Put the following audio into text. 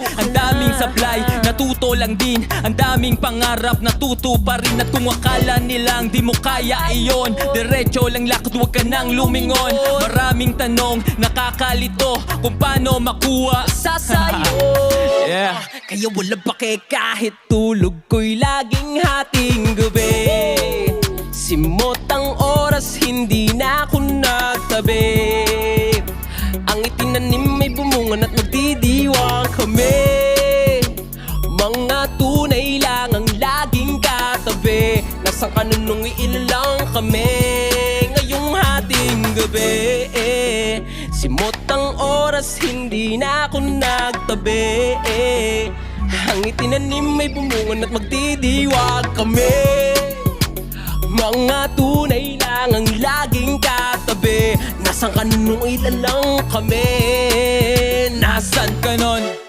Ang daming supply, natuto lang din. Ang daming pangarap, natuto pa rin. At kung akala nilang di mo kaya iyon, diretso lang lakad, huwag ka nang lumingon. Maraming tanong, nakakalito kung paano makuha sa sayo. Yeah. Kaya wala pake kahit tulog ko'y laging hating gabi. Simot ang oras, hindi na ako nagtabi. Ang itinanim may bumungan at magdidiwang kami. Mga tunay lang ang laging katabi. Nasaan ka nun nung iilang kami ngayong hating gabi. Simot ang oras, hindi na ako nagtabi. Ang itinanim may bumungan at magdidiwang kami. Mga tunay lang ang laging katabi. Nasaan ka nung ilalang kami? Nasaan ka nun?